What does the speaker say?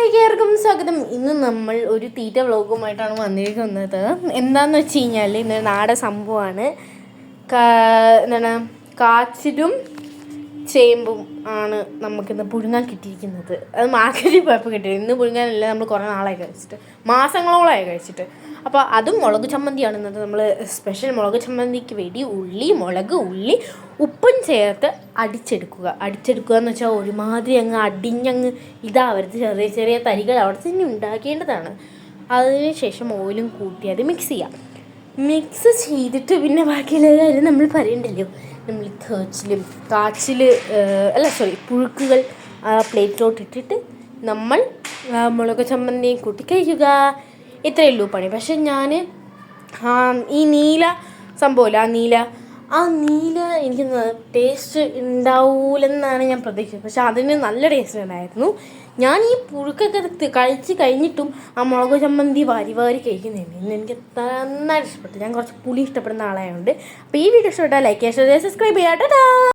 വീഡിയോയിലേക്കും സ്വാഗതം. ഇന്ന് നമ്മൾ ഒരു തീറ്റ വ്ളോഗുമായിട്ടാണ് വന്നിരിക്കുന്നത്. എന്താണെന്ന് വെച്ച് കഴിഞ്ഞാൽ ഇന്ന് നാടൻ സംഭവമാണ്. എന്താണ് കാച്ചിലും ചേമ്പും ആണ് നമുക്കിന്ന് പുഴുങ്ങാൻ കിട്ടിയിരിക്കുന്നത്. അത് മാർക്കറ്റിൽ പോയപ്പോൾ കിട്ടിയത്. ഇന്ന് പുഴുങ്ങാനല്ല, നമ്മൾ കുറേ നാളായി കഴിച്ചിട്ട്, മാസങ്ങളോളമായി കഴിച്ചിട്ട്. അപ്പോൾ അതും മുളക് ചമ്മന്തിയാണ് ഇന്നത്. നമ്മൾ സ്പെഷ്യൽ മുളക് ചമ്മന്തിക്ക് വേണ്ടി മുളക് ഉള്ളി ഉപ്പും ചേർത്ത് അടിച്ചെടുക്കുക എന്ന് വെച്ചാൽ ഒരുമാതിരി അങ്ങ് അടിഞ്ഞങ്ങ് ഇതാവരുത്. ചെറിയ ചെറിയ തരികൾ അവിടെ തന്നെ ഉണ്ടാക്കേണ്ടതാണ്. അതിന് ശേഷം ഓയിലും കൂട്ടി അത് മിക്സ് ചെയ്തിട്ട് പിന്നെ ബാക്കിയുള്ള കാര്യം നമ്മൾ പറയണ്ടല്ലോ. നമ്മൾ പുഴുക്കുകൾ പ്ലേറ്റിലോട്ട് ഇട്ടിട്ട് നമ്മൾ മുളക് ചമ്മന്തിയും കൂട്ടി കഴിക്കുക. ഇത്രയേ ഉള്ളൂ പണി. പക്ഷെ ഞാൻ ഈ നീല സംഭവമില്ല, ആ നീല എനിക്ക് ടേസ്റ്റ് ഉണ്ടാവൂലെന്നാണ് ഞാൻ പ്രതീക്ഷിച്ചത്. പക്ഷെ അതിന് നല്ല ടേസ്റ്റ് ഉണ്ടായിരുന്നു. ഞാൻ ഈ പുഴുക്കൊക്കെ കഴിച്ച് കഴിഞ്ഞിട്ടും ആ മുളക് ചമ്മന്തി വാരി കഴിക്കുന്നുണ്ട്. ഇന്ന് എനിക്ക് നന്നായിട്ട് ഇഷ്ടപ്പെട്ടു. ഞാൻ കുറച്ച് പുളി ഇഷ്ടപ്പെടുന്ന ആളായതുകൊണ്ട്. അപ്പോൾ ഈ വീഡിയോ ഇഷ്ടപ്പെട്ടാൽ ലൈക്ക് ചെയ്യുക, സബ്സ്ക്രൈബ് ചെയ്യുക. ടാറ്റാ.